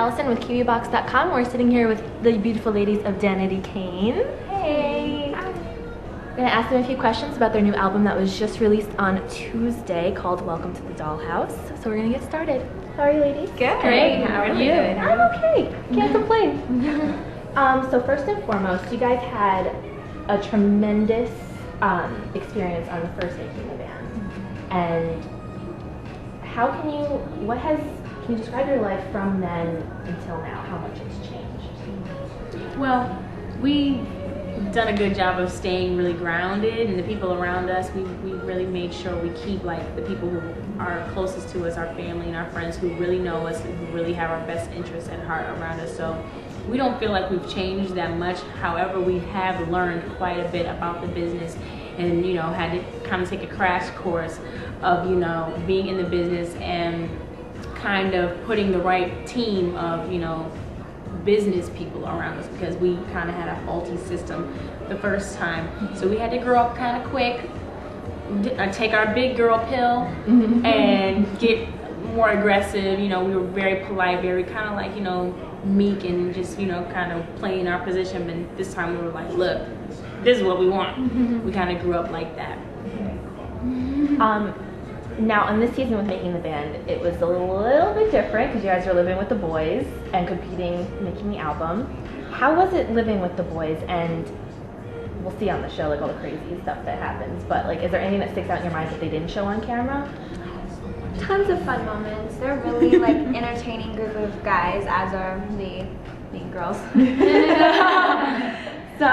Allison with KiwiboxDotCom. We're sitting here with the beautiful ladies of Danity Kane. Hey! Hi. We're going to ask them a few questions about their new album that was just released on Tuesday called Welcome to the Dollhouse. So we're going to get started. How are you ladies? Good. Great. How are you? I'm okay. Can't complain. So first and foremost, you guys had a tremendous experience on the first making of the band. And how can you describe your life from then until now? How much it's changed? Well, we've done a good job of staying really grounded, and the people around us, we really made sure we keep like the people who are closest to us, our family and our friends who really know us and who really have our best interests at heart around us. So we don't feel like we've changed that much. However, we have learned quite a bit about the business and, you know, had to kind of take a crash course of, you know, being in the business and kind of putting the right team of, you know, business people around us, because we kind of had a faulty system the first time. So we had to grow up kind of quick, take our big girl pill and get more aggressive. You know, we were very polite, very kind of like, you know, meek and just, you know, kind of playing our position. But this time we were like, look, this is what we want. We kind of grew up like that. Now, in this season with making the band, it was a little bit different because you guys were living with the boys and competing, making the album. How was it living with the boys? And we'll see on the show, like, all the crazy stuff that happens. But, like, is there anything that sticks out in your mind that they didn't show on camera? Tons of fun moments. They're really, like, entertaining group of guys, as are the mean girls. So,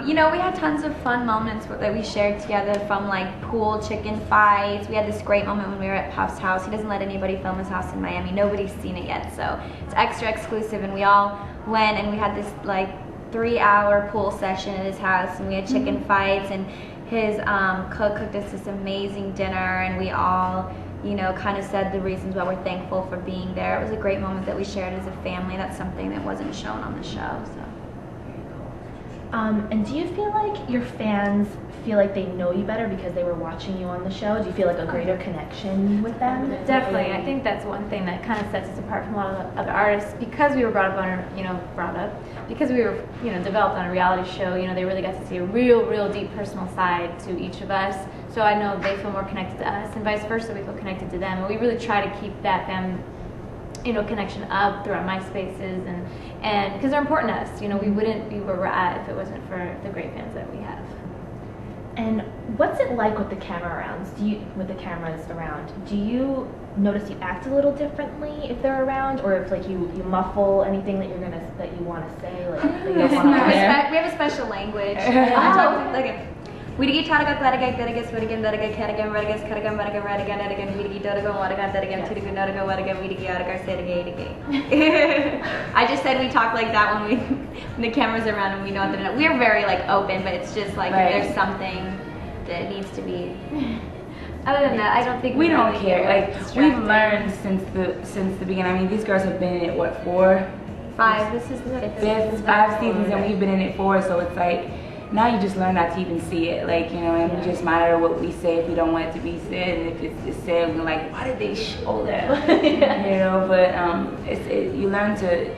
you know, we had tons of fun moments that we shared together, from like pool, chicken fights. We had this great moment when we were at Puff's house. He doesn't let anybody film his house in Miami. Nobody's seen it yet, so it's extra exclusive. And we all went and we had this like 3-hour pool session at his house, and we had chicken fights, and his cook cooked us this amazing dinner, and we all, you know, kind of said the reasons why we're thankful for being there. It was a great moment that we shared as a family. That's something that wasn't shown on the show. So. And do you feel like your fans feel like they know you better because they were watching you on the show? Do you feel like a greater connection with them? Definitely. I think that's one thing that kind of sets us apart from a lot of other artists, because we were because we were, you know, developed on a reality show. You know, they really got to see a real deep personal side to each of us. So I know they feel more connected to us, and vice versa, we feel connected to them. And we really try to keep that connection up through our MySpaces, and because they're important to us. You know, we wouldn't be where we're at if it wasn't for the great fans that we have. And what's it like with the cameras around? Do you notice you act a little differently if they're around, or if like you muffle anything that you want to say, like that you don't want to hear? We have a special language. Widigi taraga klaraga daraga swirigan daraga karagan radagas karagan radagan radagan radagan widigi daraga wadagan daragan tirigan daraga wadagan widigi aragar serigay. I just said we talk like that when the camera's around and we know that we're very like open, but it's just like if there's something that needs to be. Other than that, I don't think we don't care. Like we've learned since the beginning. I mean, these girls have been in it what, 4? 5. This is the 5 seasons, and we've been in it 4. So it's like, now you just learn not to even see it, like, you know, and we just monitor what we say if we don't want it to be said, and if it's said, we're like, why did they show that? You know, but you learn to,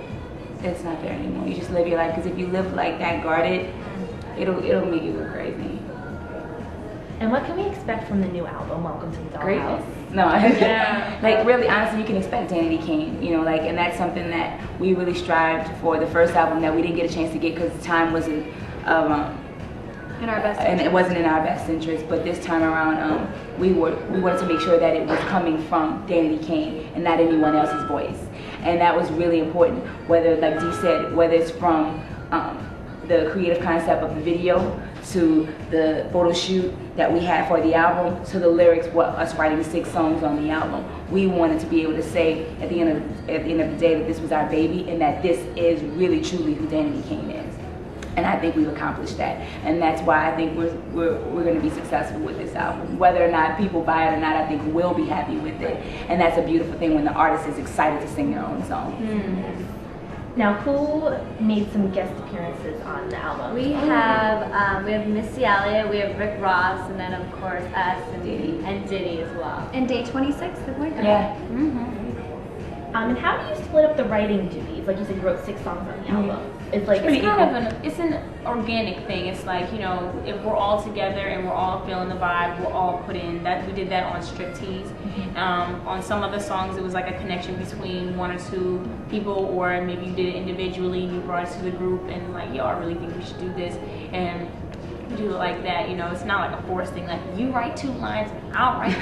it's not there anymore. You just live your life, because if you live like that guarded, it'll make you go crazy. And what can we expect from the new album, Welcome to the Dollhouse? No, like really, honestly, you can expect Danity Kane, you know, like, and that's something that we really strived for the first album that we didn't get a chance to get because time wasn't in our best interest. And it wasn't in our best interest. But this time around, we wanted to make sure that it was coming from Danity Kane and not anyone else's voice, and that was really important. Whether, like Dee said, whether it's from the creative concept of the video, to the photo shoot that we had for the album, to the lyrics, us writing 6 songs on the album. We wanted to be able to say at the end of the day that this was our baby, and that this is really truly who Danity Kane is. And I think we've accomplished that, and that's why I think we're going to be successful with this album. Whether or not people buy it or not, I think we'll be happy with it, and that's a beautiful thing when the artist is excited to sing their own song. Now, who made some guest appearances on the album? We have Missy Elliott, we have Rick Ross, and then of course us and Diddy as well. And Day 26, the boyfriend. Yeah. And how do you split up the writing duties Because like you said, you wrote 6 songs on the album. It's like It's kind of it's an organic thing. It's like, you know, if we're all together and we're all feeling the vibe, we're all put in. That we did that on Striptease. On some other songs, it was like a connection between 1 or 2 people, or maybe you did it individually and you brought it to the group and like, yo, I really think we should do this, and do it like that. You know, it's not like a forced thing. Like you write 2 lines, I'll write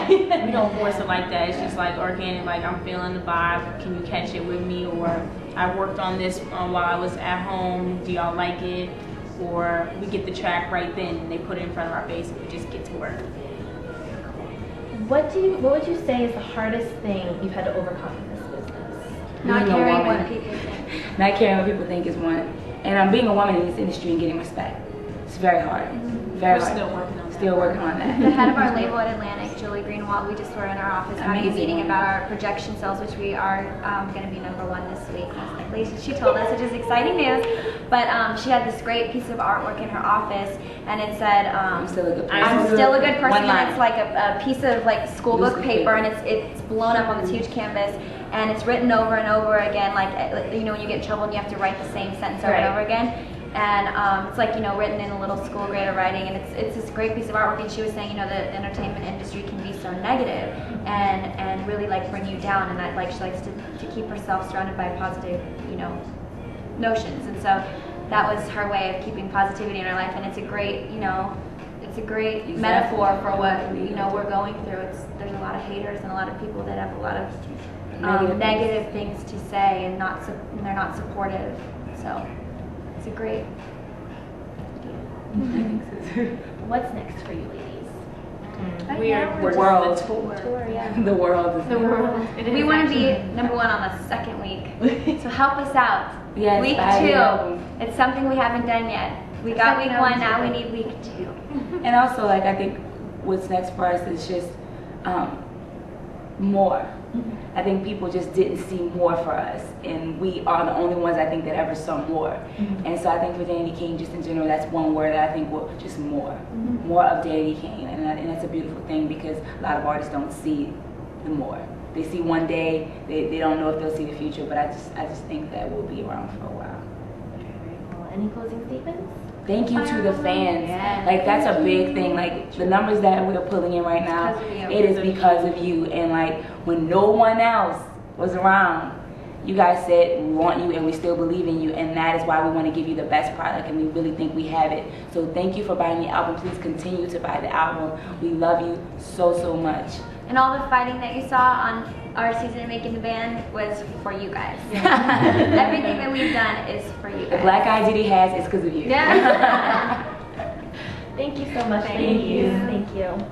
2. We don't force it like that. It's just like organic. Like I'm feeling the vibe. Can you catch it with me? Or I worked on this while I was at home. Do y'all like it? Or we get the track right then and they put it in front of our face and we just get to work. What would you say is the hardest thing you've had to overcome in this business? Not Being a caring woman. what people think. Not caring what people think is one. And being a woman in this industry and getting respect. It's very hard. Very We're hard. still working on that. Still working on that. The head of our label at Atlantic, Julie Greenwald, we just were in our office having a Amazing meeting woman. about our projection sales, which we are going to be #1 this week, most likely. She told us, which is exciting news. But she had this great piece of artwork in her office, and it said, I'm still a good person. I'm still a good person, One line. and it's like a piece of like school book Loose paper, paper. and it's blown up on this huge canvas, and it's written over and over again, like, you know, when you get in trouble and you have to write the same sentence over and over again. And it's like, you know, written in a little school grade of writing, and it's this great piece of artwork. And she was saying, you know, the entertainment industry can be so negative and really like bring you down. And she likes to keep herself surrounded by positive, you know, notions. And so that was her way of keeping positivity in her life. And it's a great, you know, it's a great metaphor for what, you know, we're going through. There's a lot of haters and a lot of people that have a lot of negative things to say, and they're not supportive. So. It's a great What's next for you ladies? We're The world. just the tour. The world. The world. We want to be #1 on the 2nd week, so help us out. Yes, week by the 2, album. it's something we haven't done yet. We got week 1, now we need week 2. And also, like, I think what's next for us is just more. I think people just didn't see more for us, and we are the only ones I think that ever saw more. And so I think for Danity Kane, just in general, that's one word that I think will just more of Danity Kane, and that's a beautiful thing because a lot of artists don't see the more. They see one day, they don't know if they'll see the future, but I just think that we'll be around for a while. Very cool. Any closing statements? Thank you to the fans. Yes. Like, that's a big thing. Like, the numbers that we're pulling in right now, Because of you. it is because of you. And like, when no one else was around, you guys said we want you and we still believe in you, and that is why we want to give you the best product, and we really think we have it. So thank you for buying the album. Please continue to buy the album. We love you so much. And all the fighting that you saw on our season of Making the Band was for you guys. Everything that we've done is for you guys. The black eye Diddy has is because of you. Yeah. Thank you so much. Thank you. Thank you.